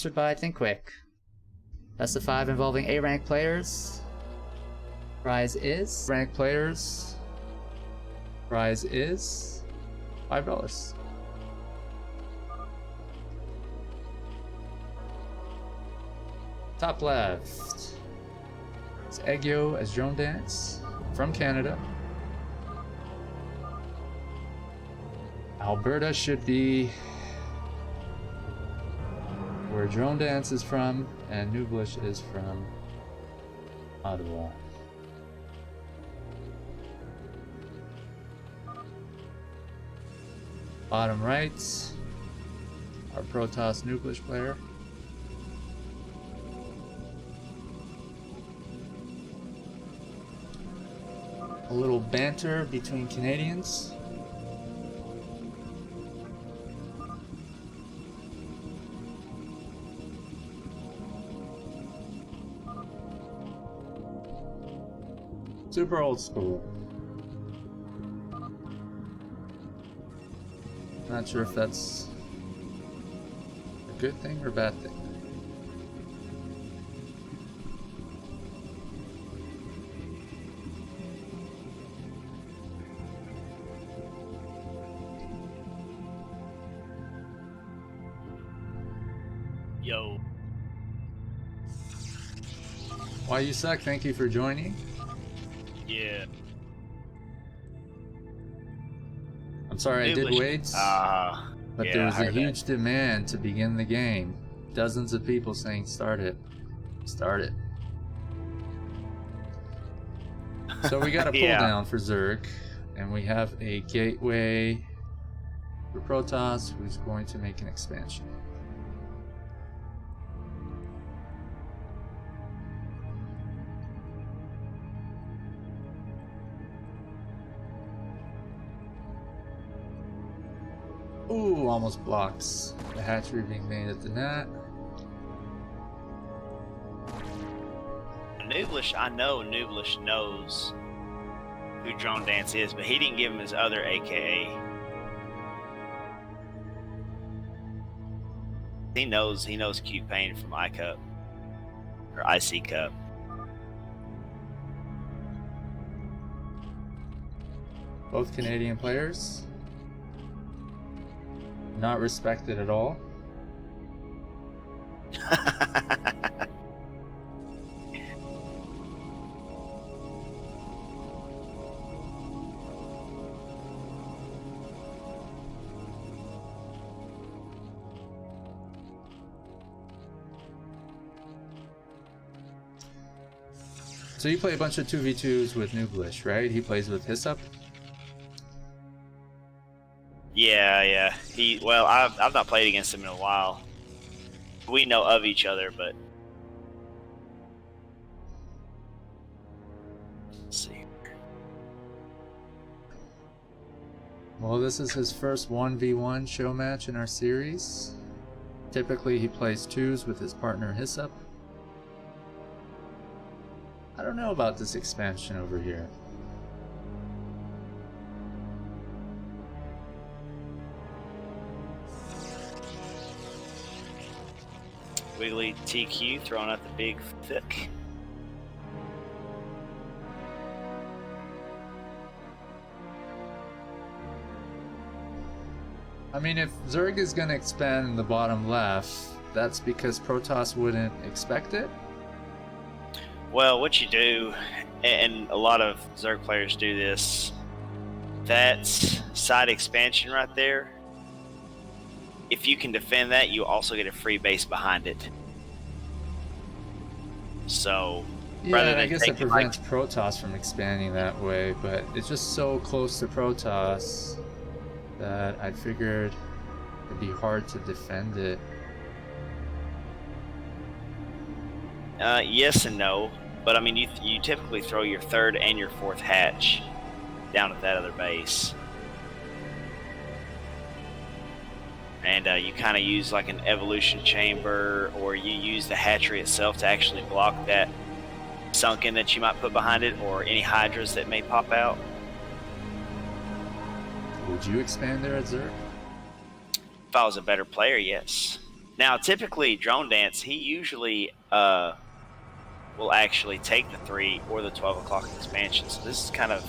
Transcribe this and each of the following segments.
Sponsored by Think Quick. Best of 5 involving A rank players. Prize is rank players. Prize is $5. Top left. It's Aegyo as Drone Dance from Canada. Alberta should be where Drone Dance is from, and Newblish is from Ottawa. Bottom right, our Protoss Newblish player. A little banter between Canadians. Super old school. Not sure if that's a good thing or a bad thing. Yo. Why you suck? Thank you for joining. Yeah. I'm sorry I did wait, but yeah, there was a that. huge demand to begin the game. Dozens of people saying start it. Start it. So we got a pull down for Zerg, and we have a gateway for Protoss who's going to make an expansion. Ooh, almost blocks the hatchery being made at the net. Newblish, I know Newblish knows who Drone Dance is, but he didn't give him his other AKA. He knows Cute Pain from iCup or IC Cup. Both Canadian players. Not respected at all. So you play a bunch of 2v2s with Newblish, right? He plays with Hyssop? Yeah. Well, I've not played against him in a while. We know of each other, but let's see. Well, this is his first 1v1 show match in our series. Typically, he plays 2s with his partner Hyssop. I don't know about this expansion over here. Wiggly TQ throwing out the big thick. I mean, if Zerg is going to expand in the bottom left, that's because Protoss wouldn't expect it? Well, what you do, and a lot of Zerg players do this, that's side expansion right there. If you can defend that, you also get a free base behind it. So, yeah, I guess it prevents Protoss from expanding that way, but it's just so close to Protoss that I figured it'd be hard to defend it. Yes and no, but I mean, you typically throw your third and your fourth hatch down at that other base. And you kind of use like an evolution chamber, or you use the hatchery itself to actually block that sunken that you might put behind it, or any hydras that may pop out. Would you expand there at Zerg? If I was a better player, yes. Now, typically, Drone Dance, he usually will actually take the 3 or the 12 o'clock expansion. So this is kind of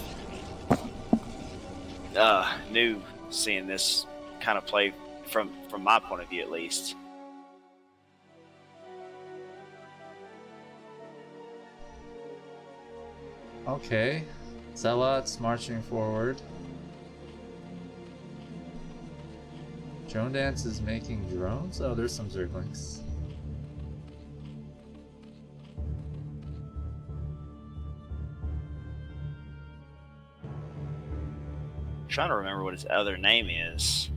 new, seeing this kind of play from my point of view, at least. Okay, Zealots marching forward. Drone Dance is making drones? Oh, there's some Zerglings. I'm trying to remember what his other name is.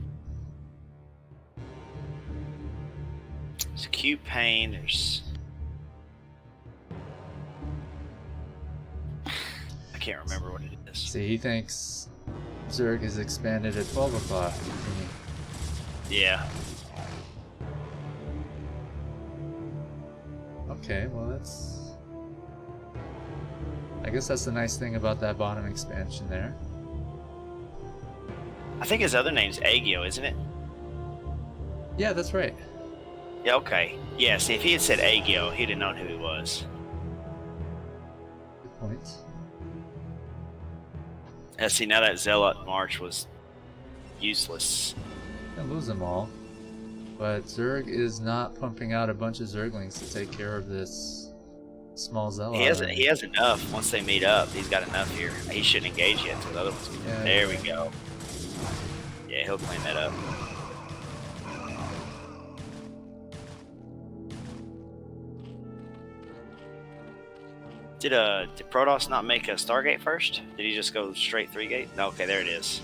There's Q Pain, there's... I can't remember what it is. See, he thinks Zerg is expanded at 12 o'clock. Yeah. Okay, well that's... I guess that's the nice thing about that bottom expansion there. I think his other name's Aegyo, isn't it? Yeah, that's right. Yeah, okay. Yeah, see, if he had said Aegyo, he'd have known who he was. Good point. See, now that Zealot March was useless. Gonna lose them all. But Zerg is not pumping out a bunch of Zerglings to take care of this small Zealot. He has enough. Once they meet up, he's got enough here. He shouldn't engage yet until the other ones get Yeah, there we go. Yeah, he'll clean that up. Did Protoss not make a Stargate first? Did he just go straight 3-gate? No, okay, there it is.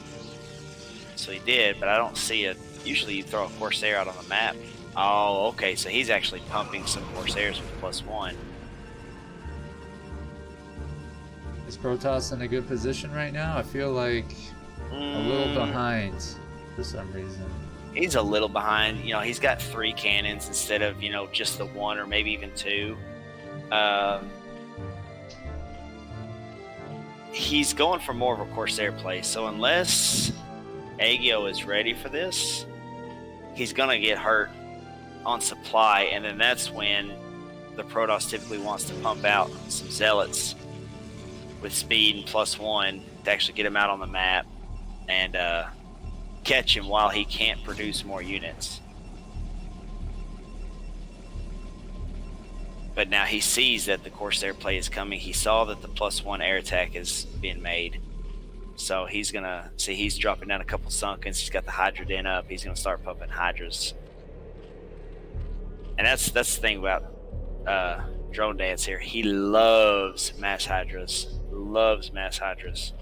So he did, but I don't see it. Usually you throw a Corsair out on the map. Oh, okay, so he's actually pumping some Corsairs with +1. Is Protoss in a good position right now? I feel like a little behind for some reason. He's a little behind. You know, he's got 3 cannons instead of, you know, just the 1 or maybe even 2. He's going for more of a Corsair play, so unless Aegyo is ready for this, he's gonna get hurt on supply, and then that's when the Protoss typically wants to pump out some Zealots with speed and +1 to actually get him out on the map and catch him while he can't produce more units. But now he sees that the Corsair play is coming. He saw that the +1 air attack is being made. So he's gonna see, he's dropping down a couple Sunkens. He's got the Hydra Den up. He's gonna start pumping Hydras. And that's the thing about Drone Dance here. He loves mass Hydras. Loves mass Hydras.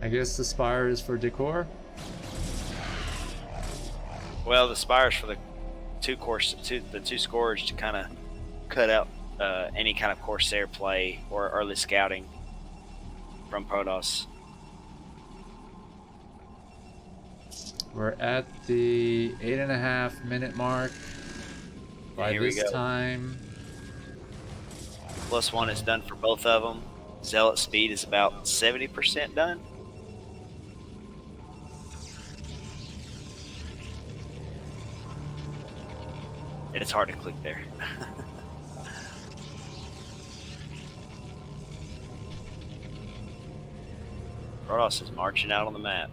I guess the Spire is for decor? Well, the Spire's for the two Scourge to kind of cut out any kind of Corsair play or early scouting from Protoss. We're at the 8.5 minute mark. By Here we this go. time, +1 is done for both of them. Zealot speed is about 70% done. And it's hard to click there. Protoss is marching out on the map.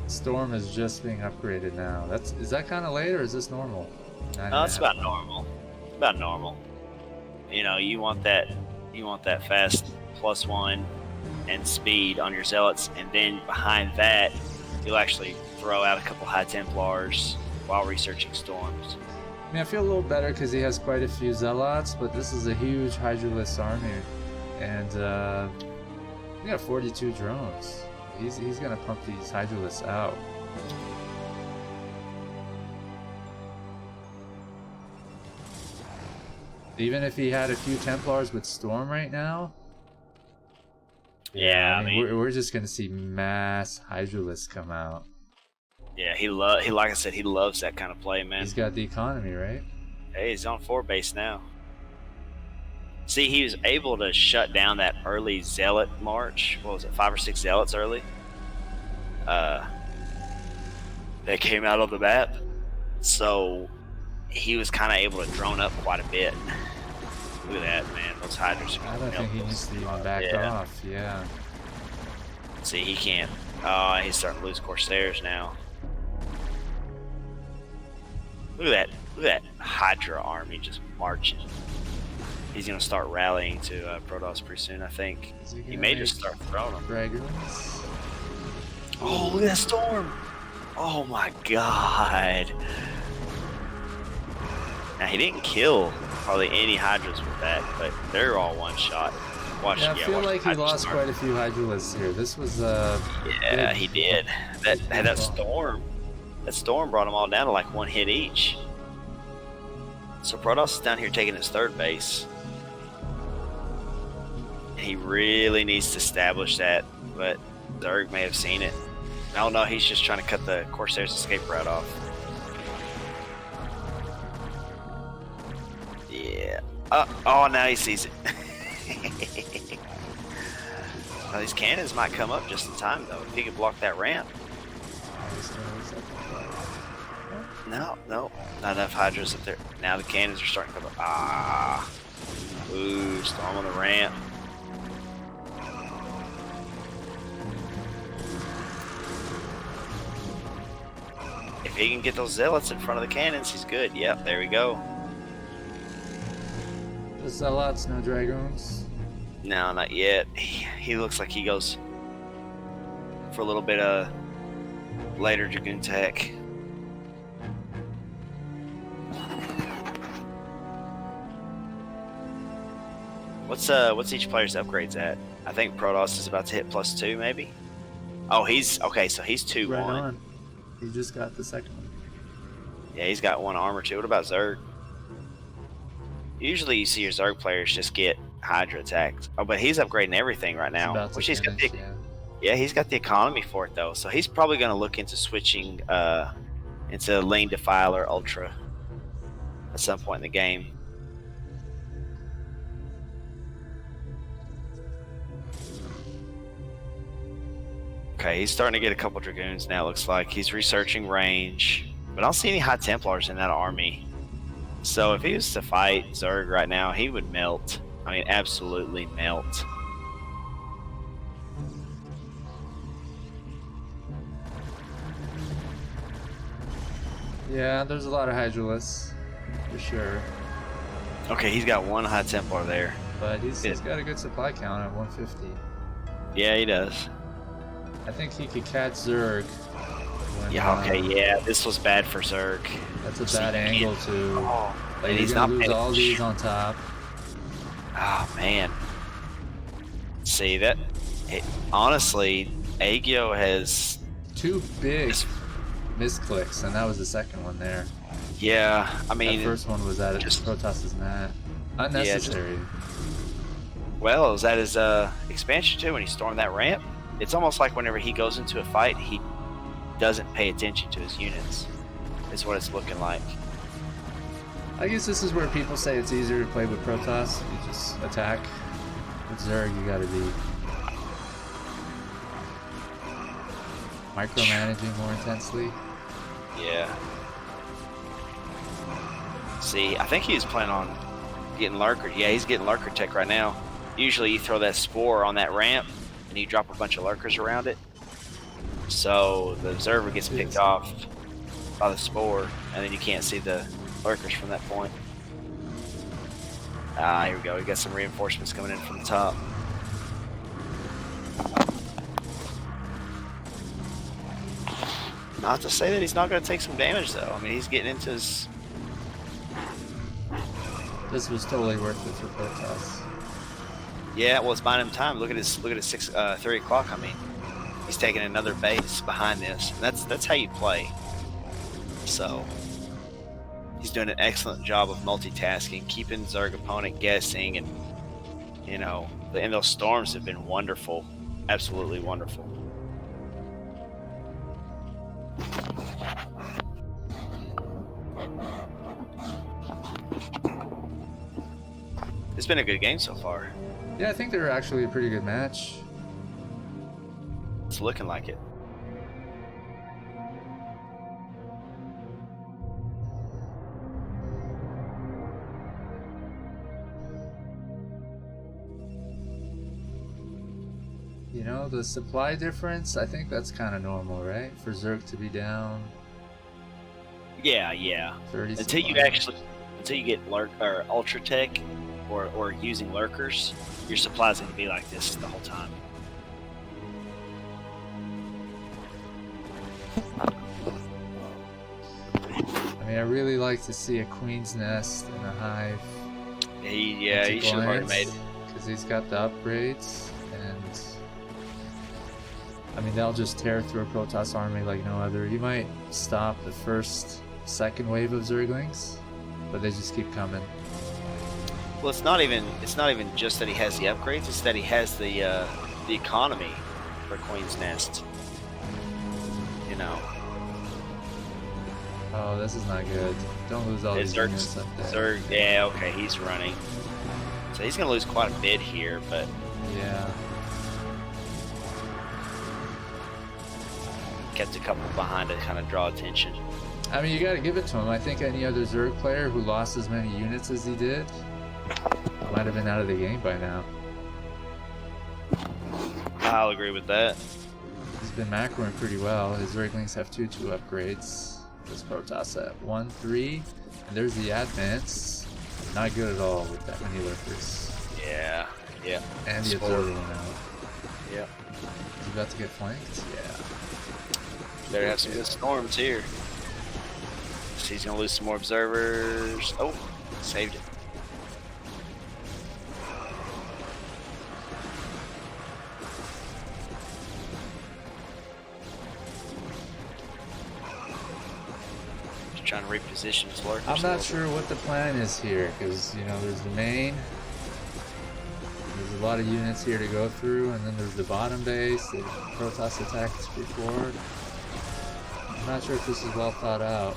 Storm is just being upgraded now. Is that kind of late or is this normal? No, it's about normal. It's about normal. You know, you want that fast +1 and speed on your Zealots, and then behind that, you'll actually throw out a couple High Templars while researching Storms. I mean, I feel a little better because he has quite a few Zealots, but this is a huge Hydralist army, and we got 42 drones. He's gonna pump these Hydralists out. Even if he had a few Templars with Storm right now. Yeah, I mean we're just gonna see mass Hydralisks come out. Yeah, he like I said, he loves that kind of play, man. He's got the economy, right? Hey, he's on 4 base now. See, he was able to shut down that early Zealot march. What was it, 5 or 6 Zealots early? They came out on the map. So he was kind of able to drone up quite a bit. Look at that, man. Those Hydras are I don't think he needs to even back off. Yeah. See, he can't. Oh, he's starting to lose Corsairs now. Look at that. Look at that Hydra army just marching. He's going to start rallying to Protoss pretty soon, I think. He may just start throwing them. Dragons. Oh, look at that storm. Oh, my God. Now, he didn't kill hardly any Hydras with that, but they're all one shot. Watch, yeah, I feel like he lost quite a few Hydralisks here. This was yeah, he did. That storm. That storm brought them all down to like 1 hit each. So Protoss is down here taking his 3rd base. He really needs to establish that, but Zerg may have seen it. I don't know, he's just trying to cut the Corsair's escape route off. Yeah. Oh, now he sees it. Well, these cannons might come up just in time, though, if he can block that ramp. No, not enough Hydras up there. Now the cannons are starting to come up. Ah. Ooh, storm on the ramp. If he can get those Zealots in front of the cannons, he's good. Yep, there we go. The Zealots, no Dragoons. No, not yet. He looks like he goes for a little bit of later Dragoon tech. What's each player's upgrades at? I think Protoss is about to hit +2, maybe. Oh, he's okay. So he's 2-1. Right on. He just got the 2nd one. Yeah, he's got 1 armor too. What about Zerg? Usually, you see your Zerg players just get Hydra attacked. Oh, but he's upgrading everything right now, which he's got the, yeah, he's got the economy for it though. So he's probably going to look into switching into Lane Defiler Ultra at some point in the game. Okay, he's starting to get a couple Dragoons now, it looks like. He's researching range. But I don't see any High Templars in that army. So if he was to fight Zerg right now, he would melt. I mean, absolutely melt. Yeah, there's a lot of Hydralisks, for sure. Okay, he's got 1 High Templar there. But he's got a good supply count at 150. Yeah, he does. I think he could catch Zerg. When, yeah, okay, yeah, this was bad for Zerg. That's a bad angle too. Oh, like he's gonna lose all these on top. Oh man. See that? Honestly, Aegyo has 2 big misclicks, and that was the 2nd one there. Yeah, I mean, that first one was at Protoss's mat. Unnecessary. Yeah, well, it was at his expansion too when he stormed that ramp. It's almost like whenever he goes into a fight, he doesn't pay attention to his units. Is what it's looking like. I guess this is where people say it's easier to play with Protoss. You just attack. With Zerg, you gotta be micromanaging more intensely. Yeah. See, I think he was planning on getting Lurker. Yeah, he's getting Lurker tech right now. Usually you throw that spore on that ramp and you drop a bunch of Lurkers around it. So the observer gets picked off by the spore, and then you can't see the Lurkers from that point. Ah, here we go. We got some reinforcements coming in from the top. Not to say that he's not going to take some damage, though. I mean, he's getting into his... This was totally worth it for Protoss. Yeah, well, it's buying him time. Look at his 3 o'clock. I mean, he's taking another base behind this. And that's how you play. So, He's doing an excellent job of multitasking, keeping Zerg opponent guessing, and and those storms have been wonderful, absolutely wonderful. It's been a good game so far. Yeah, I think they're actually a pretty good match. It's looking like it. You know, the supply difference, I think that's kind of normal, right? For Zerg to be down. Yeah. 30 Until you get lurk or ultra tech or using lurkers, your supply's gonna be like this the whole time. I mean, I really like to see a Queen's Nest and a Hive. He should have already made it. Because he's got the upgrades, and I mean, they'll just tear through a Protoss army like no other. You might stop the second wave of Zerglings, but they just keep coming. Well, it's not even just that he has the upgrades; it's that he has the economy for Queen's Nest. You know. Oh, this is not good. Don't lose all these units up there. Zerg, yeah, okay, he's running. So he's gonna lose quite a bit here, but yeah. Kept a couple behind to kind of draw attention. I mean, you got to give it to him. I think any other Zerg player who lost as many units as he did might have been out of the game by now. I'll agree with that. He's been macroing pretty well. His Zerglings have 2/2 upgrades. This Protoss at 1/3, and there's the advance. Not good at all with that many lurkers. Yeah. And the observer went out. Yeah. He's about to get flanked. Yeah. Better have some good storms here. So he's gonna lose some more observers. Oh, saved it. Just trying to reposition his lurkers. I'm not sure what the plan is here, because there's the main. There's a lot of units here to go through, and then there's the bottom base. The Protoss attacked before. I'm not sure if this is well thought out,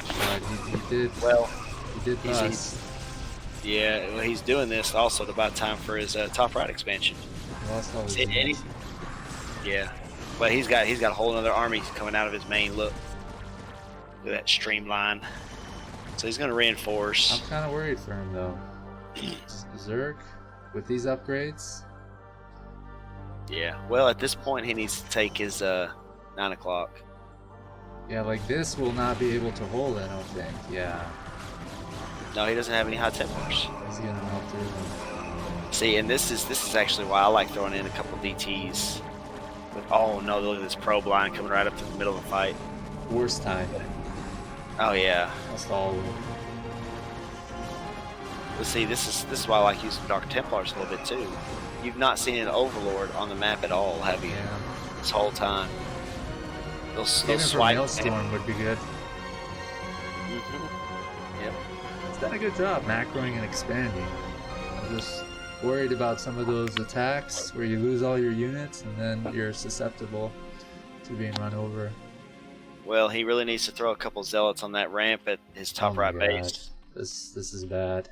but he did bust. Yeah, well, he's doing this also to buy time for his top right expansion. He lost all his units. Yeah, but he's got a whole other army coming out of his main. Look at that streamline. So he's going to reinforce. I'm kind of worried for him though. Zerg with these upgrades. Yeah. Well, at this point, he needs to take his 9 o'clock. Yeah, like this will not be able to hold, I don't think. Yeah. No, he doesn't have any high Templars. He's gonna melt through them. See, and this is actually why I like throwing in a couple DTs. But, oh no, look at this probe line coming right up to the middle of the fight. Worst time. Oh yeah. Lost all of them. But see, this is why I like using Dark Templars a little bit too. You've not seen an Overlord on the map at all, have you? Yeah. This whole time. Those Even for swipe. Maelstrom would be good. Yep. He's done a good job macroing and expanding. I'm just worried about some of those attacks where you lose all your units and then you're susceptible to being run over. Well, he really needs to throw a couple zealots on that ramp at his top right base. This is bad.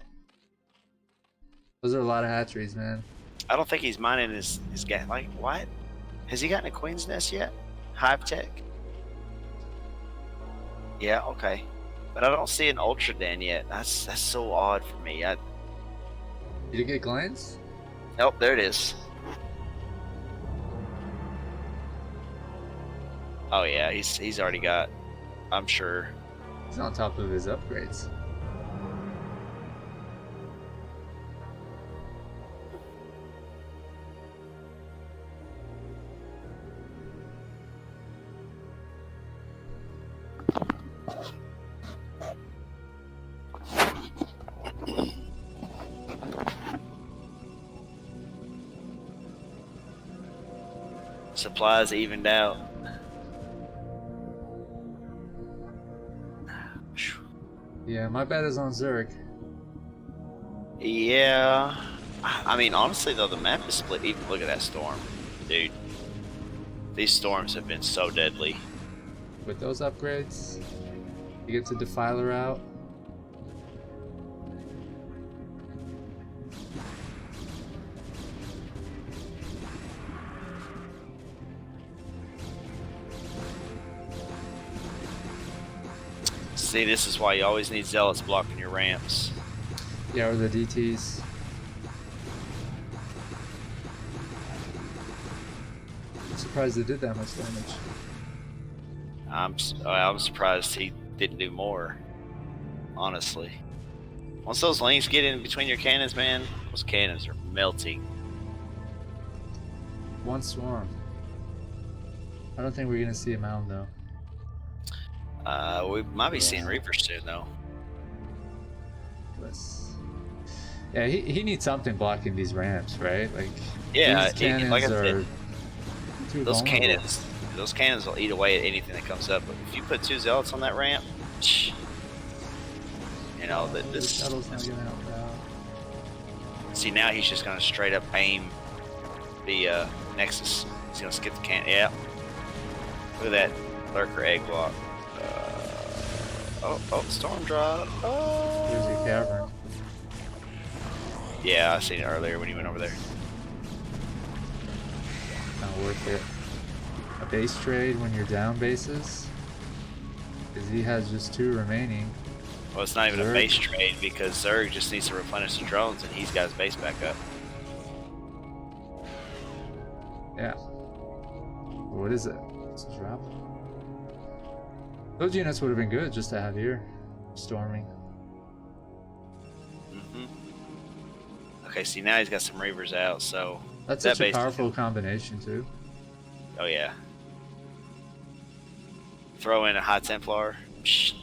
Those are a lot of hatcheries, man. I don't think he's mining his guy. Like, what? Has he gotten a Queen's Nest yet? Hive Tech? Yeah, okay. But I don't see an Ultra Den yet. That's so odd for me. Did you get Glance? Nope, there it is. Oh yeah, he's already got, I'm sure. He's on top of his upgrades. Supplies evened out. Yeah, my bet is on Zerg. Yeah. I mean, honestly, though, the map is split. Even look at that storm. Dude. These storms have been so deadly. With those upgrades, you get to Defiler out. See, this is why you always need zealots blocking your ramps. Yeah, or the DTs. I'm surprised they did that much damage. I'm surprised he didn't do more. Honestly, once those lanes get in between your cannons, man, those cannons are melting. One swarm. I don't think we're gonna see a mound though. We might be seeing Reapers soon, though. Yeah, he needs something blocking these ramps, right? Like, yeah, these cannons like I are said, too those vulnerable. cannons will eat away at anything that comes up. But if you put 2 zealots on that ramp, you know that The shuttle's not gonna help out. See, now he's just gonna straight up aim the Nexus. He's gonna skip the can. Yeah. Look at that lurker egg block. Oh, storm drop. Oh. Here's your cavern. Yeah, I seen it earlier when he went over there. Not worth it. A base trade when you're down bases, because he has just 2 remaining. Well, it's not even Zerg. a base trade because Zerg just needs to replenish the drones and he's got his base back up. Yeah. What is it? It's a drop. Those units would have been good just to have here. Storming. Okay, see, now he's got some Reavers out, so... That's that such a base powerful combination, too. Oh, yeah. Throw in a High Templar. Psh,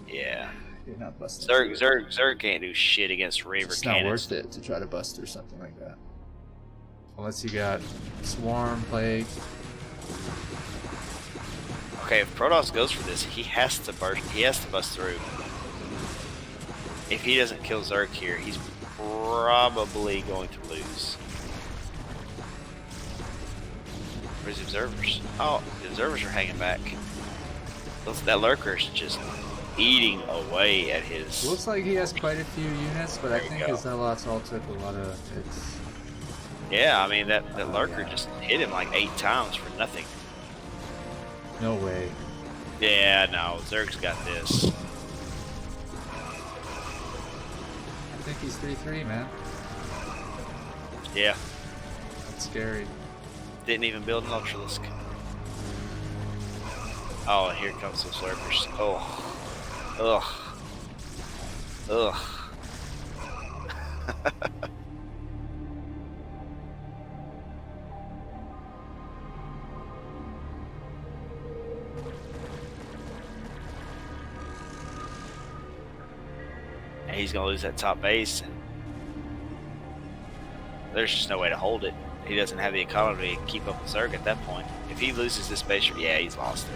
yeah. You're not busting. Zerg can't do shit against Reaver It's cannons. not worth it to try to bust or something like that. Unless you got Swarm, Plague. Okay, if Protoss goes for this, he has to burst. He has to bust through. If he doesn't kill Zerg here, he's probably going to lose. Where's the observers? Oh, the observers are hanging back. That lurker's just eating away at his... Looks like he has quite a few units, but I There you think go. his Zealots all took a lot of hits. Yeah, I mean, that lurker just hit him like 8 times for nothing. No way. Yeah, no, Zerg's got this. I think he's 3-3, man. Yeah, That's scary. didn't even build an Ultralisk. Oh, and here comes those lurkers. Oh. Ugh. And he's gonna lose that top base, and there's just no way to hold it. He doesn't have the economy to keep up with Zerg at that point. If he loses this base, yeah, he's lost it.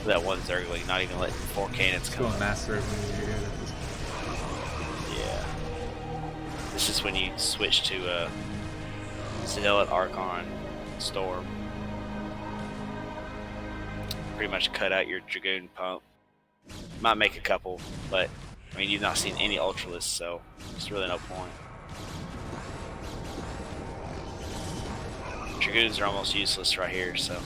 That one Zergling not even letting 4 cannons It's come going up. master everything at this point. Yeah. This is when you switch to Zealot, Archon, Storm. Pretty much cut out your Dragoon pump. Might make a couple, but I mean, you've not seen any Ultralists, so there's really no point. Dragoons are almost useless right here, so.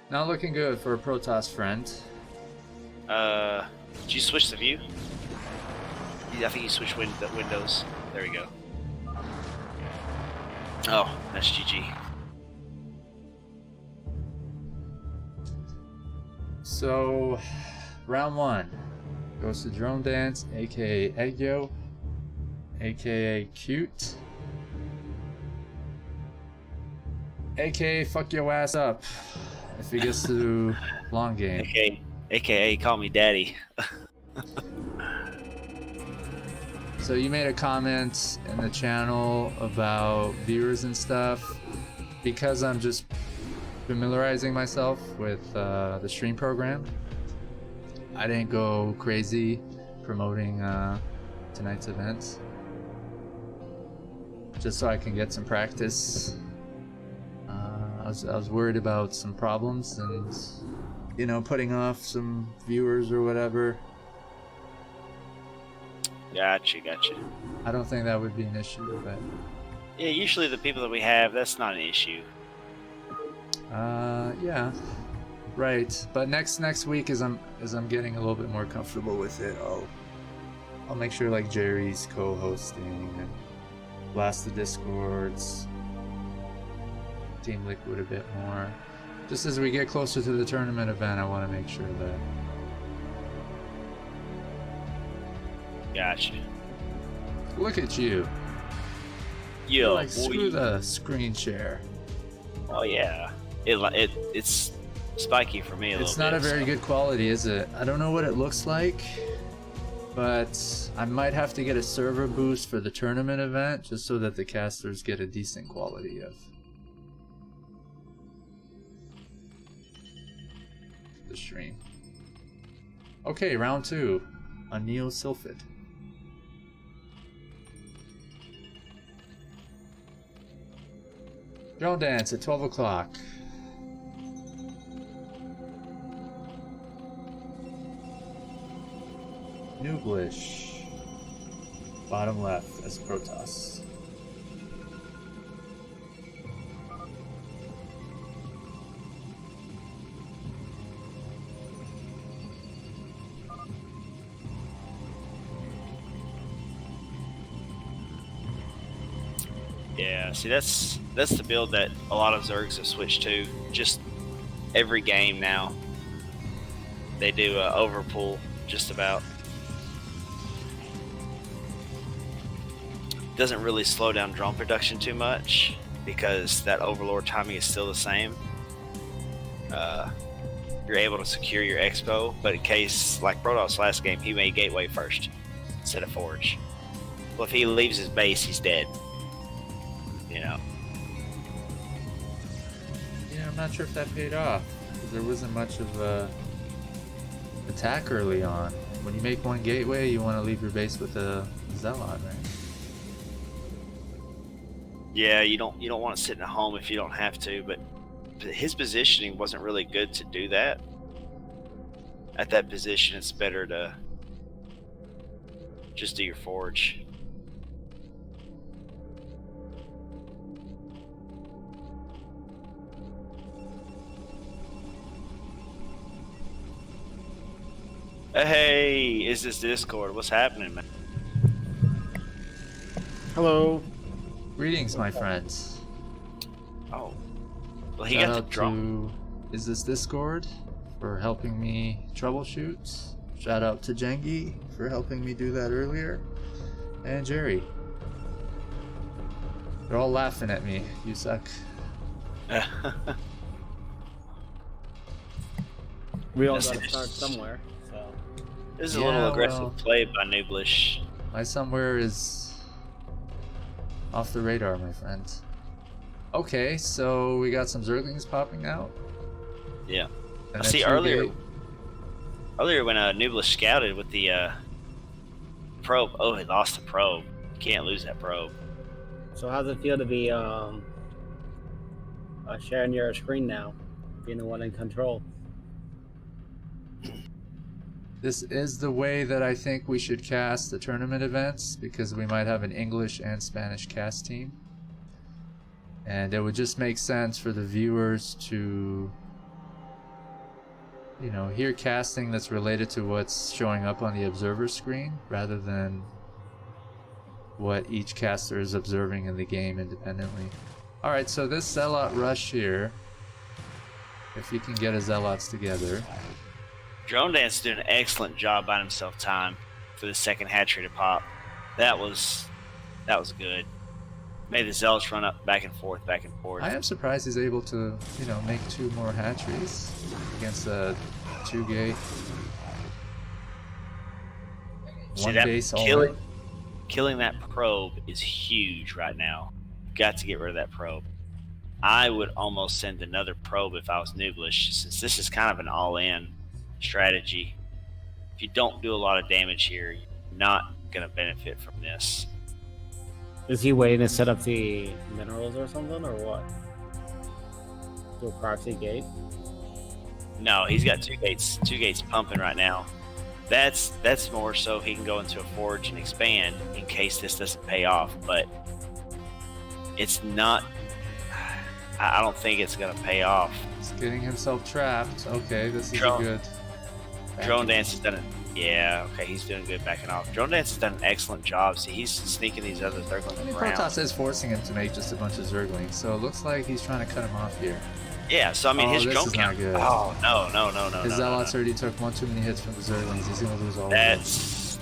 Not looking good for a Protoss friend. Did you switch the view? I think you switched the windows. There we go. Oh, that's GG. So, round 1 goes to Drone Dance, aka Aegyo, aka Cute, aka Fuck Your Ass Up if he gets to long game. AKA call me daddy. So you made a comment in the channel about viewers and stuff. Because I'm just familiarizing myself with the stream program, I didn't go crazy promoting tonight's event. Just so I can get some practice. I was worried about some problems and, you know, putting off some viewers or whatever. Gotcha. I don't think that would be an issue, but Yeah, usually the people that we have, that's not an issue. yeah, right. But next week, as I'm getting a little bit more comfortable with it, I'll make sure like Jerry's co-hosting and blast the Discords, Team Liquid a bit more. Just as we get closer to the tournament event, I want to make sure that. Gotcha. Look at you. Yo, like, screw the screen share. Oh yeah, it's spiky for me a little bit. It's not a very good quality, is it? I don't know what it looks like, but I might have to get a server boost for the tournament event just so that the casters get a decent quality of the stream. Okay, round 2 on Neo Sylphid. Drone dance at 12 o'clock. Newblish. Bottom left as Protoss. Yeah, see that's the build that a lot of Zergs have switched to. Just every game now, they do a overpull just about. Doesn't really slow down drone production too much because that overlord timing is still the same. You're able to secure your expo, but in case like Protoss last game, he made gateway first instead of forge. Well, if he leaves his base, he's dead. You know. Yeah, I'm not sure if that paid off because there wasn't much of a attack early on. When you make one gateway, you want to leave your base with a zealot, right? Yeah, you don't want to sit in a home if you don't have to, but his positioning wasn't really good to do that. At that position, it's better to just do your forge. Hey, is this Discord? What's happening, man? Hello. Greetings, my friends. Oh, well, he Shout got the out drone. to Is This Discord for helping me troubleshoot. Shout out to Jengi for helping me do that earlier. And Jerry. They're all laughing at me. You suck. We all Yes, got it to is. start somewhere. So This is a Yeah, little aggressive well. play by Newblish. My somewhere is off the radar, my friend. Okay, so we got some Zerglings popping out. Yeah. And I a see 2 earlier gate. when Newblish scouted with the probe. Oh, he lost the probe. You can't lose that probe. so how's it feel to be sharing your screen now, being the one in control? This is the way that I think we should cast the tournament events because we might have an English and Spanish cast team. And it would just make sense for the viewers to, you know, hear casting that's related to what's showing up on the observer screen rather than what each caster is observing in the game independently. Alright, so this Zealot rush here, if you can get his Zealots together. Drone Dance did an excellent job buying himself time for the second hatchery to pop. That was good. Made the Zealots run up back and forth. I am surprised he's able to, you know, make 2 more hatcheries against a 2 gate. See One that base all killing? killing that probe is huge right now. You've got to get rid of that probe. I would almost send another probe if I was Newblish, since this is kind of an all-in strategy. If you don't do a lot of damage here, you're not going to benefit from this. Is he waiting to set up the minerals or something, or what? Do a proxy gate? No, he's got two gates pumping right now. That's more so he can go into a forge and expand in case this doesn't pay off. But it's not. I don't think it's gonna pay off. He's getting himself trapped. Okay, this is Drone- a good. Drone Dance has done it. Yeah, okay, he's doing good backing off. Drone Dance has done an excellent job. See, he's sneaking these other Zerglings I mean, around. Protoss is forcing him to make just a bunch of Zerglings, so it looks like he's trying to cut him off here. Yeah, so I mean, his this drone is count. not good. Oh no! His no, Zealots already took one too many hits from the Zerglings. He's gonna lose all of them.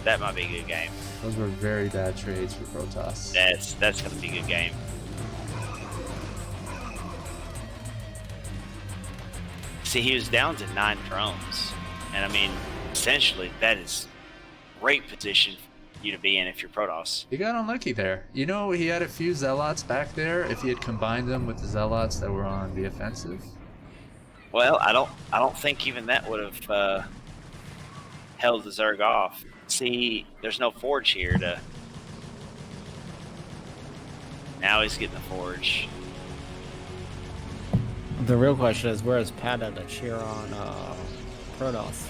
That might be a good game. Those were very bad trades for Protoss. That's gonna be a good game. See, he was down to 9 drones, and I mean, essentially, that is great position for you to be in if you're Protoss. He got unlucky there. You know, he had a few Zealots back there. If he had combined them with the Zealots that were on the offensive. Well, I don't think even that would have held the Zerg off. See, there's no forge here to. Now he's getting the forge. The real question is, where is Pata to cheer on Protoss?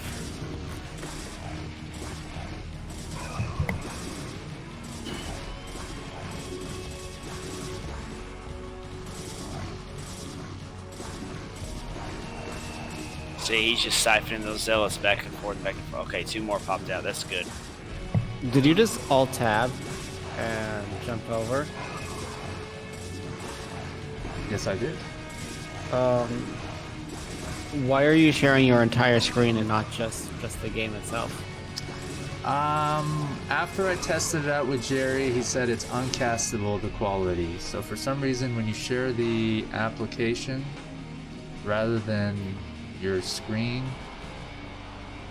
See, he's just siphoning those zealots back and forth, back and forth. Okay, 2 more popped out. That's good. Did you just alt-tab and jump over? Yes, I did. Why are you sharing your entire screen and not just the game itself? After I tested it out with Jerry, he said it's uncastable, the quality. So for some reason, when you share the application, rather than your screen,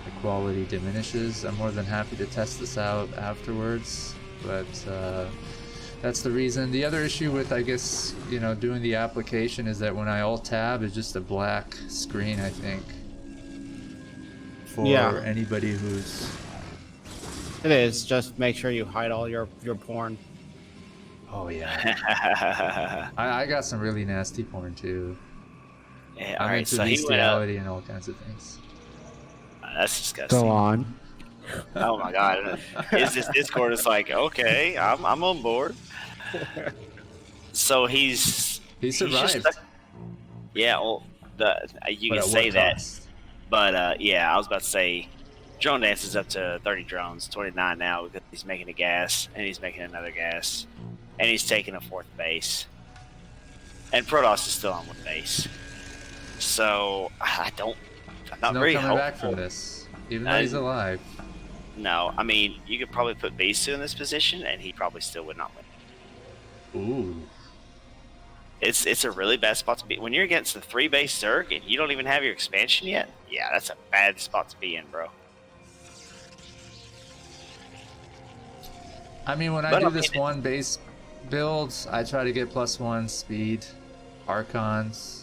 the quality diminishes. I'm more than happy to test this out afterwards, but that's the reason. The other issue with, I guess, you know, doing the application is that when I alt-tab, it's just a black screen, I think, for anybody who's... It is. Just make sure you hide all your porn. Oh, yeah. I got some really nasty porn, too. Yeah, I'm all right, into so he went up. bestiality and all kinds of things. That's disgusting. Go on. Oh my god. Is this Discord is like, okay, I'm on board. So he survived. Yeah, well, you But can at say what that. cost? But yeah, I was about to say Drone Dance is up to 30 drones, 29 now, because he's making a gas and he's making another gas. And he's taking a 4th base. And Protoss is still on 1 base. So I'm not no very coming hopeful. back from this, even though he's alive. No, I mean, you could probably put Besu in this position, and he probably still would not win. Ooh. It's a really bad spot to be. When you're against the 3 base Zerg, and you don't even have your expansion yet, yeah, that's a bad spot to be in, bro. I mean, when I do this 1 base build, I try to get +1 speed, Archons.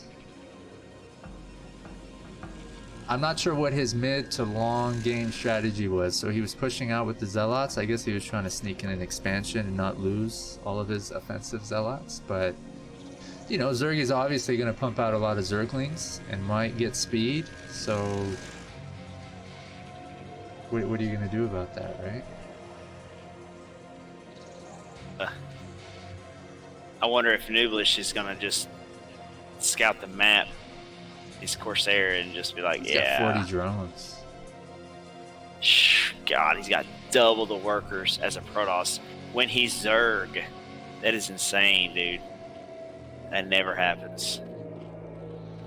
I'm not sure what his mid to long game strategy was. So he was pushing out with the Zealots. I guess he was trying to sneak in an expansion and not lose all of his offensive Zealots. But, you know, Zerg is obviously going to pump out a lot of Zerglings and might get speed. So what are you going to do about that, right? I wonder if Newblish is going to just scout the map, his Corsair, and just be like, He's yeah. got 40 drones. God, he's got double the workers as a Protoss. When he's Zerg, that is insane, dude. That never happens.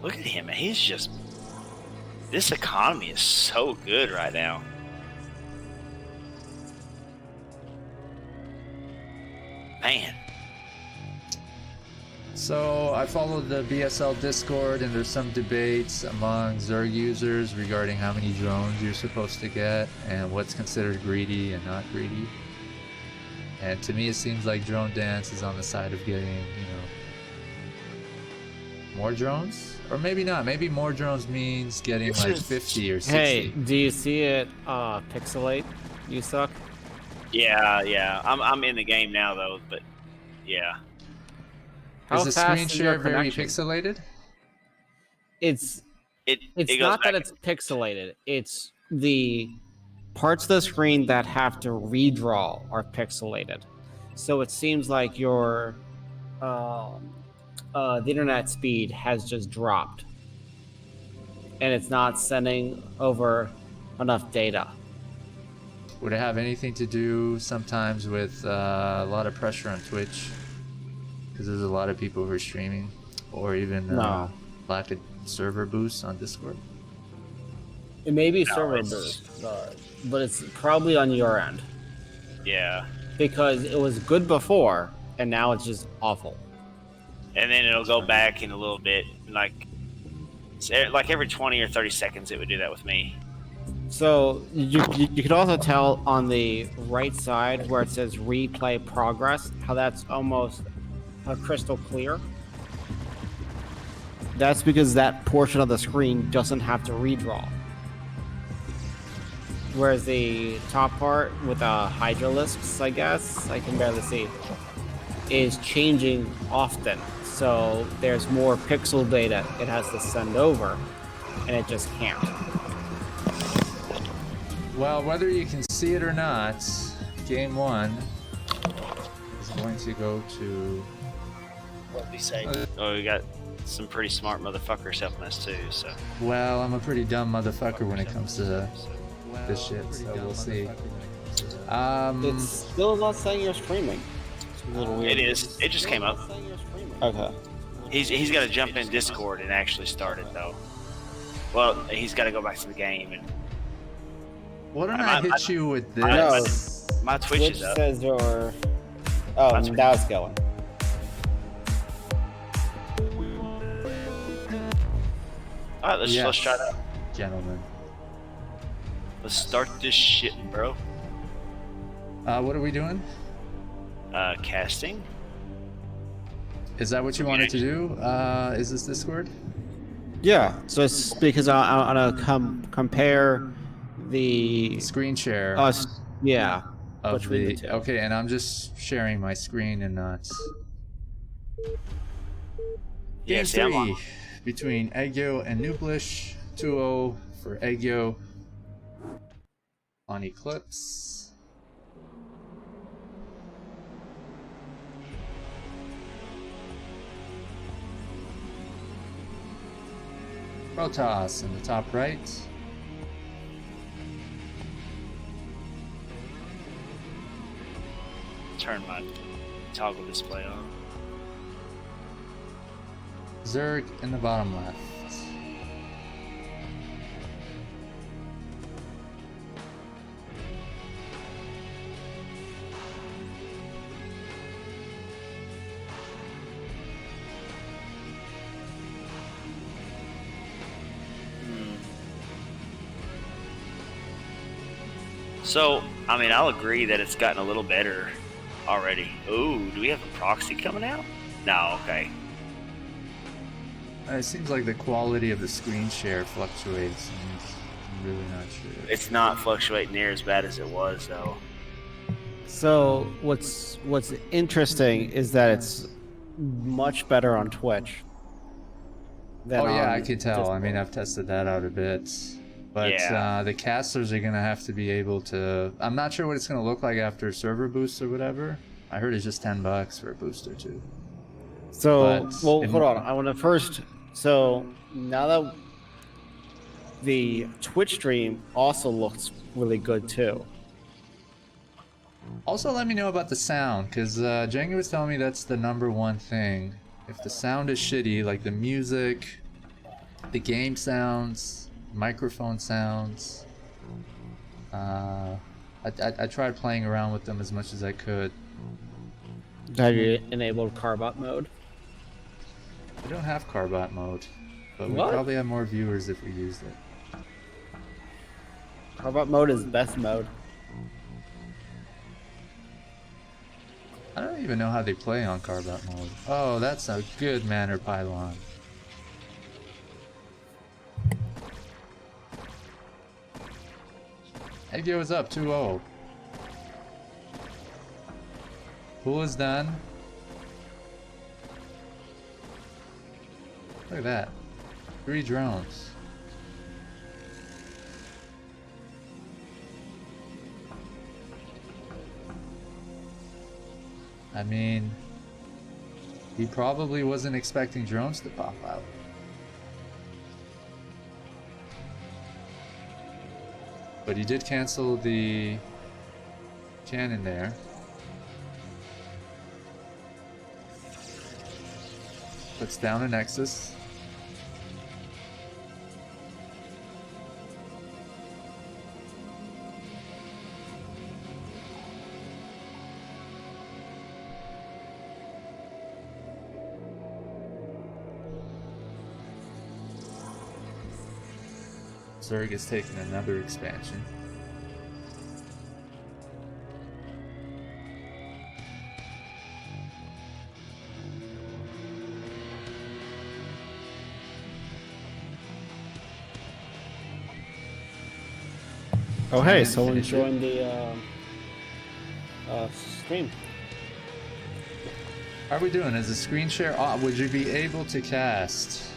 Look at him, man. He's just... This economy is so good right now. Man. So I followed the BSL Discord, and there's some debates among Zerg users regarding how many drones you're supposed to get and what's considered greedy and not greedy. And to me, it seems like Drone Dance is on the side of getting, more drones? Or maybe not. Maybe more drones means getting like 50 or 60. Hey, do you see it pixelate? You suck. Yeah. I'm in the game now though, but yeah. Is the screen fast is your share very connection? pixelated? It's It it's goes not that back. it's pixelated. It's the parts of the screen that have to redraw are pixelated. So it seems like your the internet speed has just dropped, and it's not sending over enough data. Would it have anything to do sometimes with a lot of pressure on Twitch? Because there's a lot of people who are streaming, or even No. lack of server boosts on Discord. It may be No, server it's- boost, but it's probably on your end Yeah. because it was good before, and now it's just awful. And then it'll go back in a little bit, like every 20 or 30 seconds, it would do that with me. So you can also tell on the right side where it says replay progress, how that's almost crystal clear. That's because that portion of the screen doesn't have to redraw. Whereas the top part with the hydralisks, I guess, I can barely see, is changing often. So there's more pixel data it has to send over, and it just can't. Well, whether you can see it or not, game 1 is going to go to... What we say? Oh, we got some pretty smart motherfuckers helping us too. So. Well, I'm a pretty dumb motherfucker when it comes to this shit, so we'll see. It's still not saying you're streaming. It's a little weird. It is. It just came up. Okay. He's got to jump in Discord and actually start it though. Well, he's got to go back to the game and. Why don't I hit you with I know. this? My Twitch Twitch is up. says you're. Oh, That's- now it's going. All right, let's Yes, try that. gentlemen. Let's start this shit, bro. What are we doing? Casting. Is that what you wanted to do? Is this Discord? Yeah. So it's because I want to compare the Screen share us. Yeah. of between the... the two. Okay, and I'm just sharing my screen and not... Yeah, Game see, I'm 3 on. between Aegyo and Newblish. 2-0 for Aegyo on Eclipse. Protoss in the top right. Turn my toggle display on. Zerg in the bottom left. So, I mean, I'll agree that it's gotten a little better already. Ooh, do we have a proxy coming out? No, okay. It seems like the quality of the screen share fluctuates. I'm really not sure. It's not fluctuating near as bad as it was, though. So what's interesting is that it's much better on Twitch. Oh yeah, I on can tell. I mean, Discord. I've tested that out a bit. But Yeah. the casters are going to have to be able to... I'm not sure what it's going to look like after server boosts or whatever. I heard it's just $10 for a boost or two. So, But well, in- hold on. I want to first. So now that the Twitch stream also looks really good too. Also, let me know about the sound, because Jenga was telling me that's the #1 thing. If the sound is shitty, like the music, the game sounds, microphone sounds. I tried playing around with them as much as I could. Have you enabled Carbot mode? We don't have Carbot mode, but we What? probably have more viewers if we used it. Carbot mode is best mode. I don't even know how they play on carve-out mode. Oh, that's a good manner pylon. Aegyo is up 2-0. Pool is done. Look at that. 3 drones. I mean, he probably wasn't expecting drones to pop out. But he did cancel the cannon there. Puts down a Nexus. Zerg is taking another expansion. Oh, hey, And someone finish it. joined the stream. How are we doing? Is the screen share off? Would you be able to cast?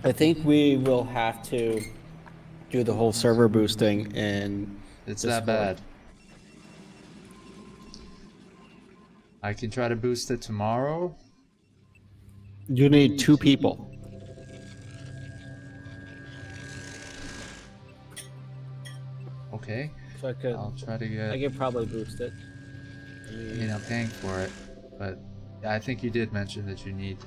I think we will have to do the whole server boosting and It's that bad. I can try to boost it tomorrow. You need 2 people. Okay. So I'll try to get. I could probably boost it. I mean, I'm paying for it, but I think you did mention that you need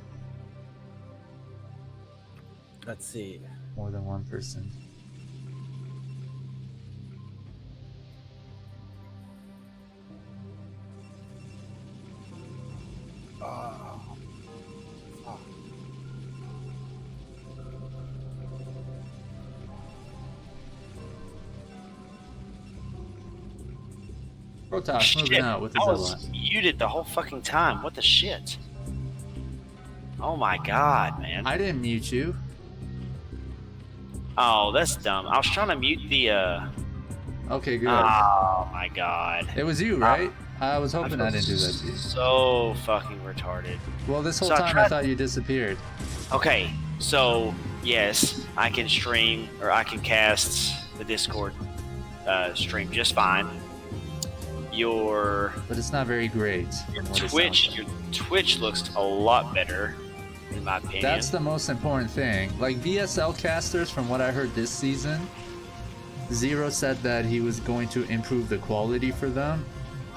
Let's see. more than one person. Protoss moving Shit, out with the I was Zealot. muted the whole fucking time. What the shit? Oh my god, man. I didn't mute you. Oh, that's dumb. I was trying to mute the, Okay, good. Oh my god. It was you, right? I was hoping I feel didn't do that to you. So fucking retarded. Well, this whole So I time I tried- thought you disappeared. Okay, so yes, I can stream or I can cast the Discord stream just fine. Your But it's not very great. From what it sounds Twitch, like. your Twitch looks a lot better, in my opinion. That's the most important thing. Like VSL casters, from what I heard this season, Zero said that he was going to improve the quality for them.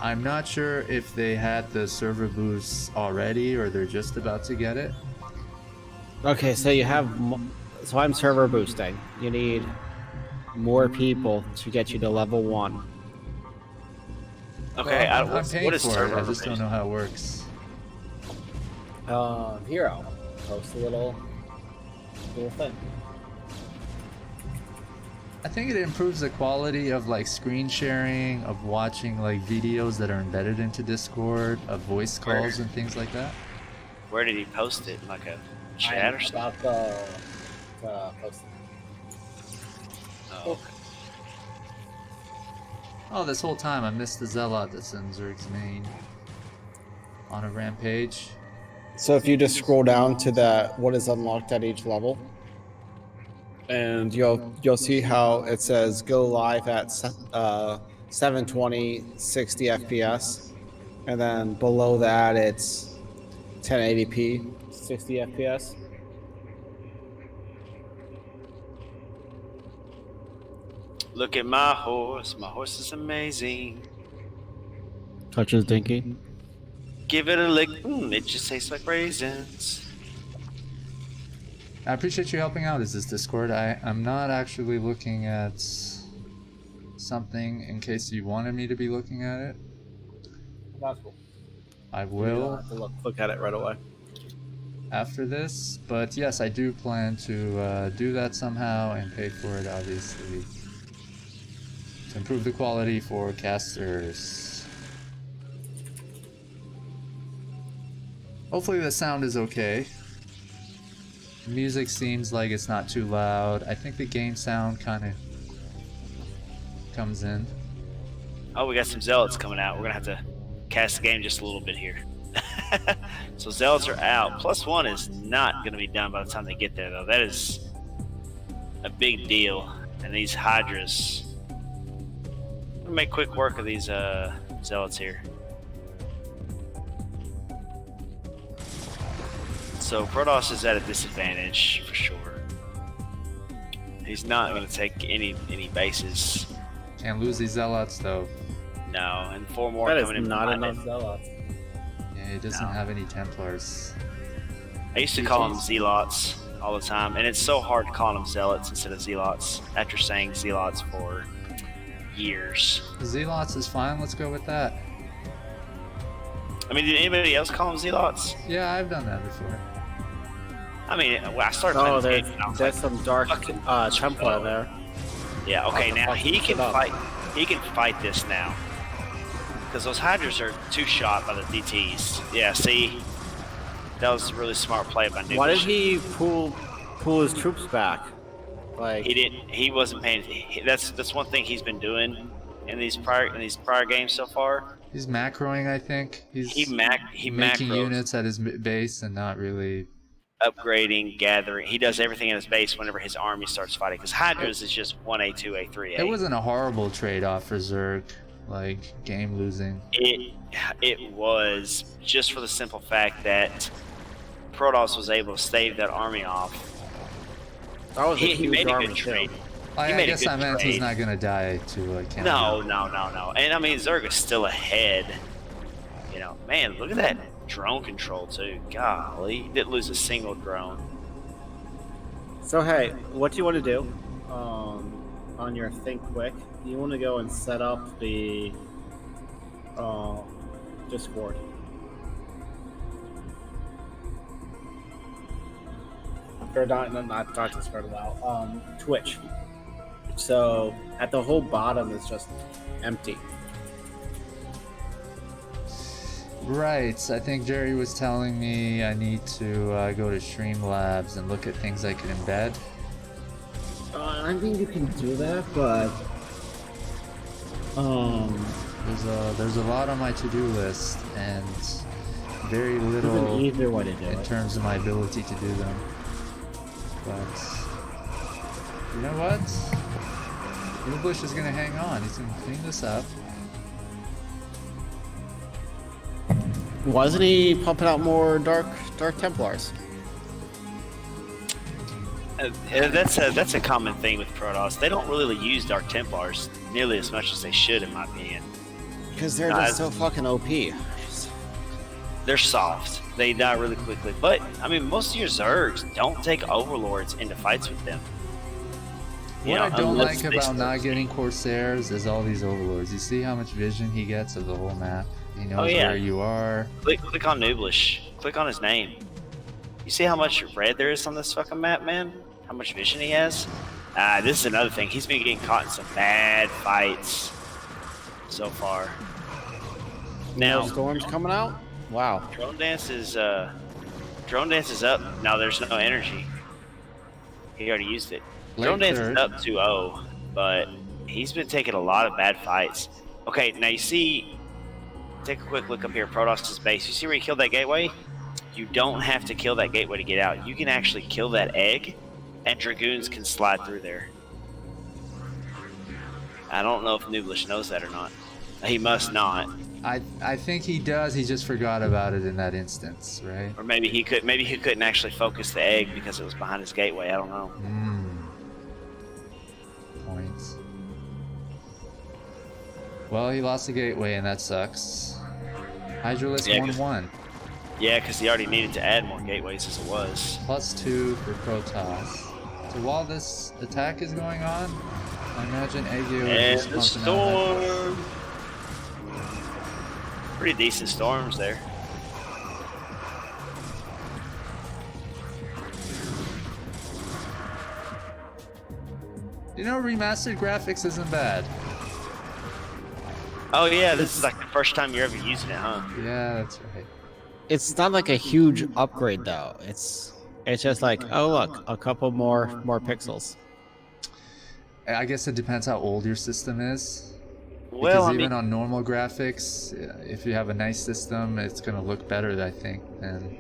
I'm not sure if they had the server boost already or they're just about to get it. Okay, so you have. So I'm server boosting. You need more people to get you to level 1. Okay, Well, I'm what's- paying what is for it. server I just don't base? know how it works. Hero. Post a little thing. I think it improves the quality of like screen sharing, of watching like videos that are embedded into Discord, of voice calls and things like that. Where did he post it? Like a chat or something? About the posting. Oh, okay. Oh, this whole time I missed the Zealot that's in Zerg's main. On a rampage. So if you just scroll down to that, what is unlocked at each level, and you'll see how it says go live at 720 60 FPS, and then below that it's 1080p 60 FPS. Look at my horse. My horse is amazing. Touches dinky. Give it a lick. It just tastes like raisins. I appreciate you helping out. Is this Discord? I'm not actually looking at something in case you wanted me to be looking at it. That's cool. I will. Look at it right away. after this, but yes, I do plan to do that somehow and pay for it, obviously, to improve the quality for casters. Hopefully the sound is okay. Music seems like it's not too loud. I think the game sound kind of comes in. Oh, we got some zealots coming out. We're gonna have to cast the game just a little bit here. So zealots are out. +1 is not gonna be done by the time they get there, though. That is a big deal. And these hydras, we'll make quick work of these zealots here. So Protoss is at a disadvantage for sure. He's not going to take any bases. Can't lose these zealots though. No, and 4 more That coming in. is not behind enough it. zealots. Yeah, he doesn't No. have any Templars. I used to call them zealots all the time, and it's so hard calling them zealots instead of zealots after saying zealots for years. Zealots is fine, let's go with that. I mean, did anybody else call them zealots? Yeah, I've done that before. I mean, I started playing Oh, this game and I was there's like, some dark fucking Templar there. yeah, okay, Oh, now fuck, he can shut up. fight. He can fight this now. Because those hydras are 2-shot by the DTs. Yeah, see? That was a really smart play by Newblish. Why did he pull his troops back? Like, He didn't. He wasn't paying. That's one thing he's been doing in these prior games so far. He's macroing, I think. He's He making macros, units at his base and not really. upgrading, gathering. He does everything in his base whenever his army starts fighting. Because hydras is just 1A, 2A, 3A. It wasn't a horrible trade-off for Zerg, like game losing. It was just for the simple fact that Protoss was able to stave that army off. that was a He huge made a army good too. trade. I made a guess good I meant he's trade. not gonna die to a counter. No. And I mean, Zerg is still ahead. You know, man, look at that drone control too. Golly, he didn't lose a single drone. So hey, what do you want to do? On your think quick, you want to go and set up the Discord. Or not Discord, Twitch. So at the whole bottom is just empty. Right. I think Jerry was telling me I need to go to Streamlabs and look at things I could embed. I mean, you can do that, but There's a lot on my to-do list and very there's little an easier way to do in it. terms of my ability to do them. But you know what? Newblish is gonna hang on. He's gonna clean this up. Wasn't he pumping out more Dark Templars? That's a common thing with Protoss. They don't really use Dark Templars nearly as much as they should, in my opinion. Because they're Nah, just so fucking OP. They're soft. They die really quickly. But I mean, most of your Zergs don't take Overlords into fights with them. What I don't unless like they about not still- getting Corsairs is all these overlords. You see how much vision he gets of the whole map? He knows yeah. where you are. Click on Newblish. Click on his name. You see how much red there is on this fucking map, man? How much vision he has? This is another thing. He's been getting caught in some bad fights so far. Now Now, storms coming out. Wow. Drone Dance is up. Now there's no energy. He already used it. Late Drone Dance third. is up 2-0, but he's been taking a lot of bad fights. Okay, now you see, take a quick look up here at Protoss's base. You see where he killed that gateway? You don't have to kill that gateway to get out. You can actually kill that egg, and Dragoons can slide through there. I don't know if Newblish knows that or not. He must not. I think he does. He just forgot about it in that instance, right? Or maybe he couldn't actually focus the egg because it was behind his gateway. I don't know. Points. Well, he lost the gateway, and that sucks. Hydralisk Yeah, 'cause- 1-1. Yeah, because he already needed to add more gateways as it was. +2 for Protoss. So while this attack is going on, I imagine Aegyo And is the just pumping out hydralisk. storm. Pretty decent storms there. You know, remastered graphics isn't bad. Oh yeah, this is like the first time you're ever using it, huh? Yeah, that's right. It's not like a huge upgrade though. It's just like, oh look, a couple more pixels. I guess it depends how old your system is. Well, Because I even mean, on normal graphics, if you have a nice system, it's gonna look better, I think, than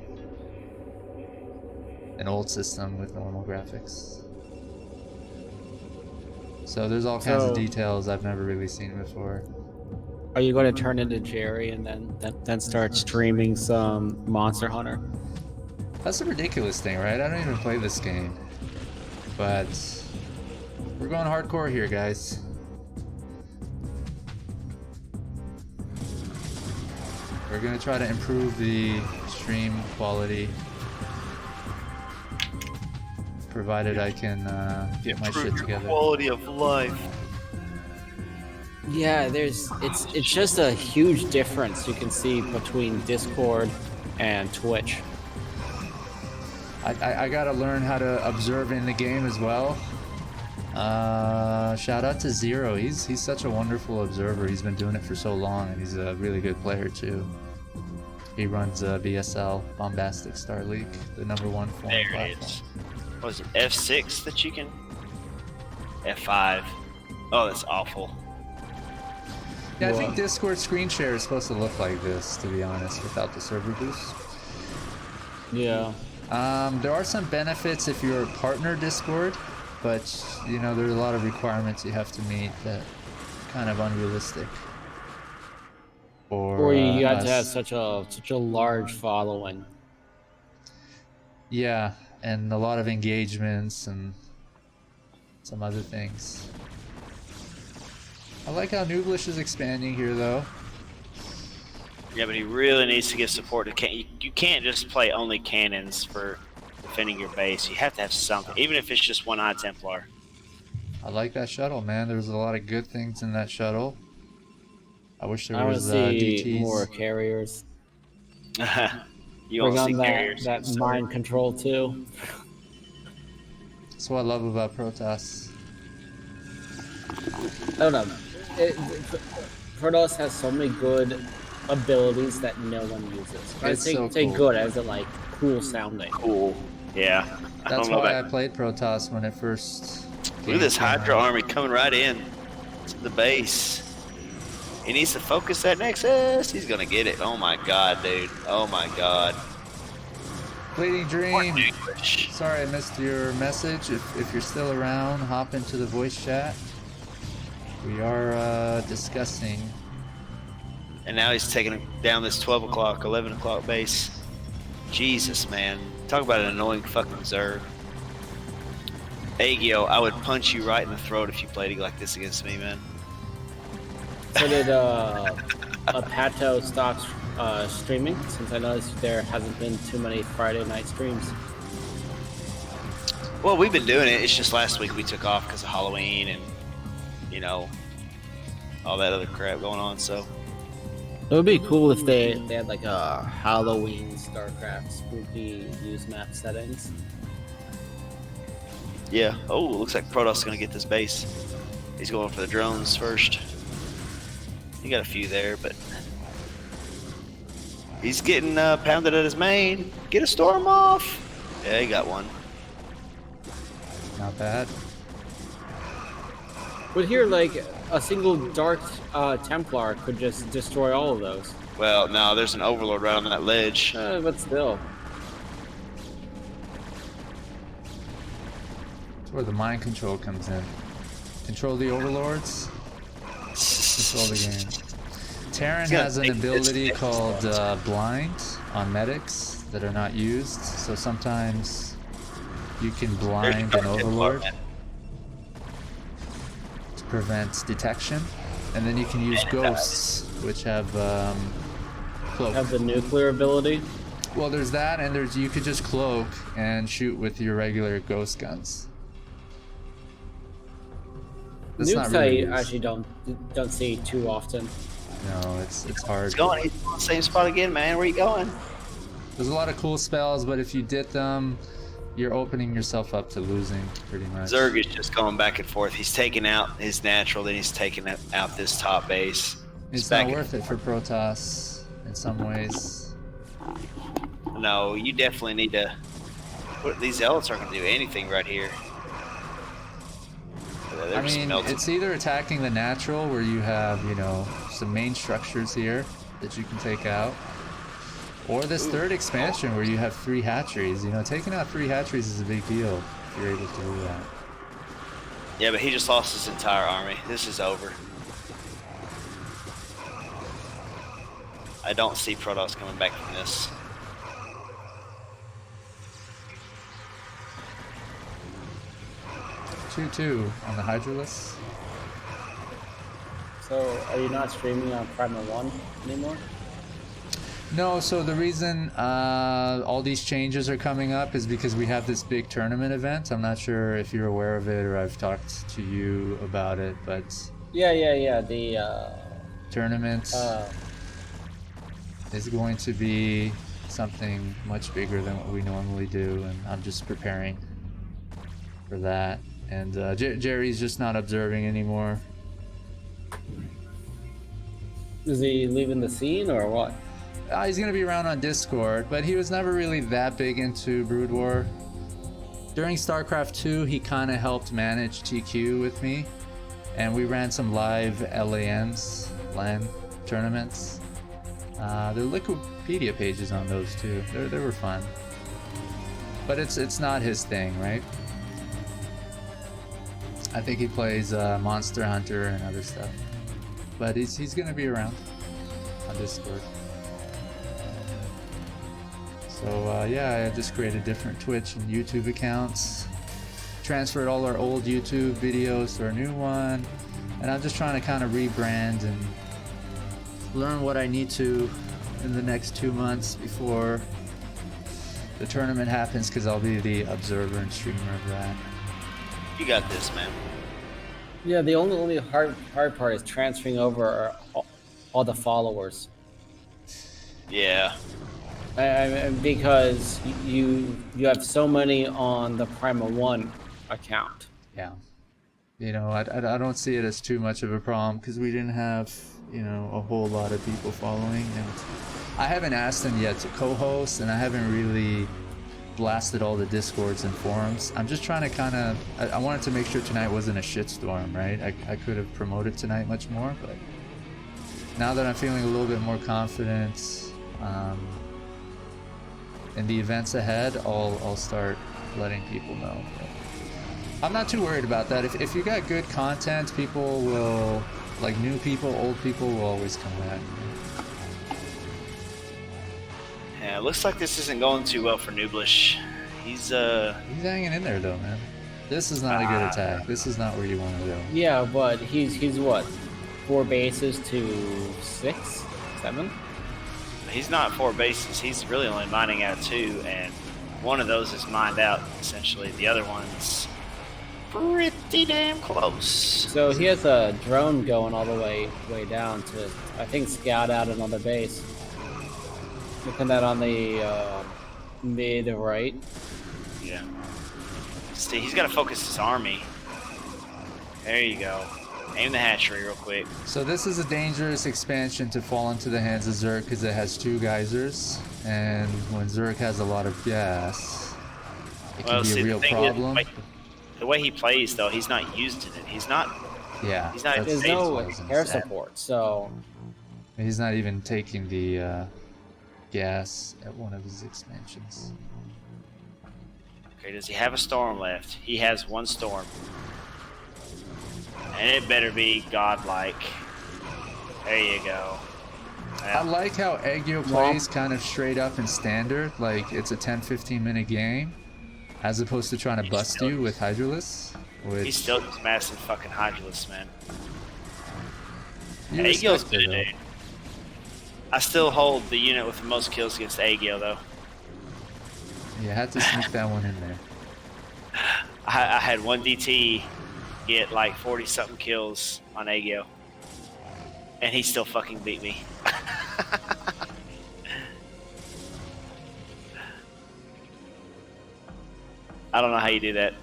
an old system with normal graphics. So there's all kinds of So- details I've never really seen before. Are you going to turn into Jerry and then start streaming some Monster Hunter? That's a ridiculous thing, right? I don't even play this game. But we're going hardcore here, guys. We're gonna try to improve the stream quality, provided I can get my shit together. quality of life. Yeah, it's just a huge difference you can see between Discord and Twitch. I gotta learn how to observe in the game as well. Shout out to Zero. He's such a wonderful observer. He's been doing it for so long, and he's a really good player too. He runs BSL, Bombastic Star League, the #1 forum There it platform. is. What is it, F6 that you can? F5. Oh, that's awful. Yeah, I think Discord screen share is supposed to look like this, to be honest, without the server boost. Yeah. There are some benefits if you're a partner Discord, but you know there's a lot of requirements you have to meet that are kind of unrealistic. Or you got us. to have such a large following. Yeah, and a lot of engagements and some other things. I like how Newblish is expanding here, though. Yeah, but he really needs to give support to you can't just play only cannons for defending your base. You have to have something, even if it's just one Eye Templar. I like that shuttle, man. There's a lot of good things in that shuttle. I wish there I want to was see DTs. more carriers. You Bring want to see on carriers. that mind control too. That's what I love about Protoss. I don't know. Protoss has so many good abilities that no one uses. I It's say, so say cool. good as in like cool sounding. Cool. Yeah. I That's don't know why about- I played Protoss when it first. Look at this came Hydra out. army coming right in to the base. He needs to focus that Nexus. He's gonna get it. Oh my god, dude. Oh my god. Fleeting Dream. Newblish. Sorry I missed your message. If you're still around, hop into the voice chat. We are discussing. And now he's taking down this 12 o'clock, 11 o'clock base. Jesus, man. Talk about an annoying fucking Zerg. Aegyo, I would punch you right in the throat if you played like this against me, man. So did Pato stop streaming? Since I noticed there hasn't been too many Friday night streams. Well, we've been doing it. It's just last week we took off because of Halloween and, you know, all that other crap going on, so. It would be cool if they had like a Halloween StarCraft spooky use map settings. Yeah. Oh, looks like Protoss is going to get this base. He's going for the drones first. He got a few there, but he's getting pounded at his main. Get a storm off. Yeah, he got one. Not bad. But here, like, a single Dark Templar could just destroy all of those. Well, no, there's an Overlord right on that ledge. But still. That's where the mind control comes in. Control the overlords. Control the game. Terran Yeah, has an it's- ability called Blind on medics that are not used. So sometimes you can blind an overlord to prevent detection. And then you can use ghosts, which have cloak. Have the nuclear ability. Well, there's that, and there's you could just cloak and shoot with your regular ghost guns. That's not Nukes really I used. actually don't see too often. No, it's hard. He's going. He's on the same spot again, man. Where you going? There's a lot of cool spells, but if you did them, you're opening yourself up to losing pretty much. Zerg is just going back and forth. He's taking out his natural, then he's taking out this top base. It's not worth it for Protoss in some ways. No, you definitely need to. These Zealots aren't going to do anything right here. I mean, it's either attacking the natural, where you have, you know, some main structures here that you can take out, or this third expansion where you have 3 hatcheries. You know, taking out 3 hatcheries is a big deal if you're able to do that. Yeah, but he just lost his entire army. This is over. I don't see Protoss coming back from this. Two on the Hydralisk. So, are you not streaming on Primal 1 anymore? No, so the reason all these changes are coming up is because we have this big tournament event. I'm not sure if you're aware of it or I've talked to you about it, but... Yeah. The tournament is going to be something much bigger than what we normally do, and I'm just preparing for that. And Jerry's just not observing anymore. Is he leaving the scene or what? He's gonna be around on Discord, but he was never really that big into Brood War. During StarCraft 2, he kind of helped manage TQ with me, and we ran some live LAN tournaments. There are Wikipedia pages on those too. They were fun, but it's not his thing, right? I think he plays Monster Hunter and other stuff, but he's gonna be around on Discord. So yeah, I just created different Twitch and YouTube accounts, transferred all our old YouTube videos to our new one, and I'm just trying to kind of rebrand and learn what I need to in the next 2 months before the tournament happens, because I'll be the observer and streamer of that. You got this, man. Yeah, the only hard part is transferring over all the followers. Yeah. Because you have so many on the Primal 1 account. Yeah. You know, I don't see it as too much of a problem, because we didn't have, you know, a whole lot of people following, and I haven't asked them yet to co-host, and I haven't really blasted all the Discords and forums. I'm just trying to I wanted to make sure tonight wasn't a shitstorm, right? I could have promoted tonight much more, but now that I'm feeling a little bit more confident in the events ahead, I'll start letting people know. But I'm not too worried about that. If you got good content, people will, like, new people, old people will always come back. Yeah, it looks like this isn't going too well for Newblish. He's hanging in there though, man. This is not a good attack. This is not where you want to go. Yeah, but he's what? 4 bases to 6, 7? He's not 4 bases. He's really only mining out 2, and one of those is mined out, essentially. The other one's pretty damn close. So he has a drone going all the way down to, I think, scout out another base. Looking at on the mid right. Yeah. See, he's got to focus his army. There you go. Aim the hatchery real quick. So this is a dangerous expansion to fall into the hands of Zerg, because it has 2 geysers, and when Zerg has a lot of gas, it can be a real problem. The way he plays, though, he's not used in it. He's not. Yeah. He's not. There's no air support, so he's not even taking the gas at one of his expansions. Okay, does he have a storm left? He has 1 storm. And it better be godlike. There you go. I like how Aegyo plays kind of straight up and standard, like it's a 10-15 minute game, as opposed to trying to bust you with Hydralisk. He's still just massive fucking Hydralisk, man. Aegyo's good, dude. I still hold the unit with the most kills against Aegyo, though. You had to sneak that one in there. I had 1 DT get like 40-something kills on Aegyo, and he still fucking beat me. I don't know how you do that,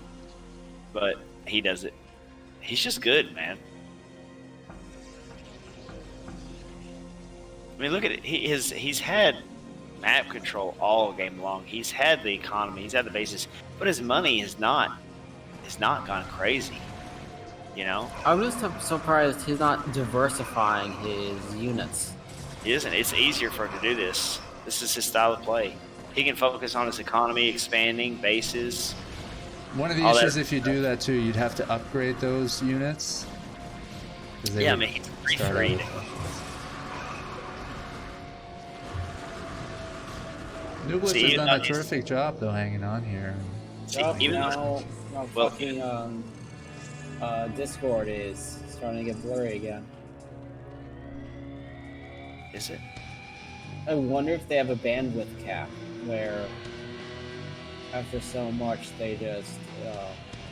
but he does it. He's just good, man. I mean, look at it. He's had map control all game long. He's had the economy. He's had the bases, but his money has not gone crazy. You know, I'm just surprised he's not diversifying his units. he isn't. It's easier for him to do this. This is his style of play. He can focus on his economy, expanding bases. One of the all issues that. if you do that too, you'd have to upgrade those units. 'Cause they Yeah, I would mean, he's start free. out- Newblish See, has done a he's- terrific job though, hanging on here. See, Yup, even now, though, now well- fucking Discord is starting to get blurry again. is it? I wonder if they have a bandwidth cap where after so much they just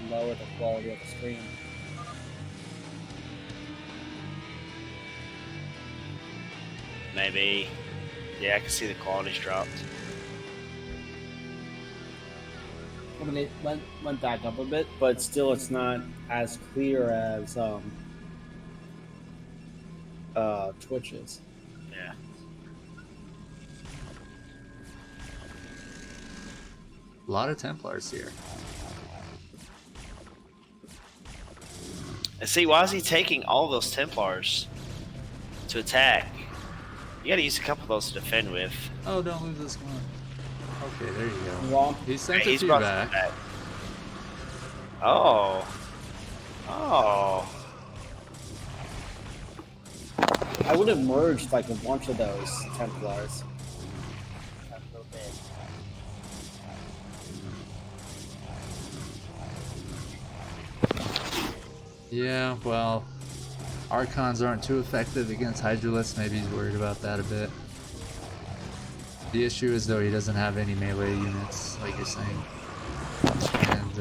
lower the quality of the stream. Maybe. Yeah, I can see the quality's dropped. I mean, it went back up a bit, but still it's not as clear as Twitch is. Yeah. A lot of Templars here. And see, why is he taking all those Templars to attack? You gotta use a couple of those to defend with. Oh, don't lose this one. Okay, there you go. Wrong. He sent Hey, a he's few brought back. some back. Oh. Oh. I would have merged like a bunch of those Templars. Yeah, well, Archons aren't too effective against Hydralisks. Maybe he's worried about that a bit. The issue is though he doesn't have any melee units, like you're saying. And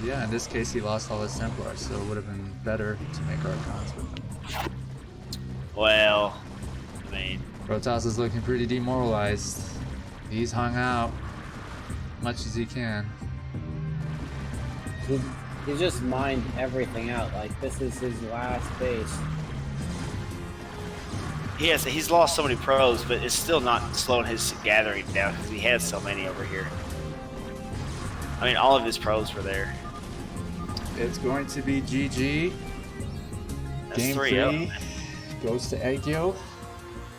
yeah, in this case he lost all his Templars, so it would have been better to make Archons with them. Well, I mean, Protoss is looking pretty demoralized. He's hung out much as he can. He just mined everything out. Like this is his last base. he's lost so many pros, but it's still not slowing his gathering down because he has so many over here. I mean, all of his pros were there. It's going to be GG. That's Game 3-0. 3 goes to Aegyo.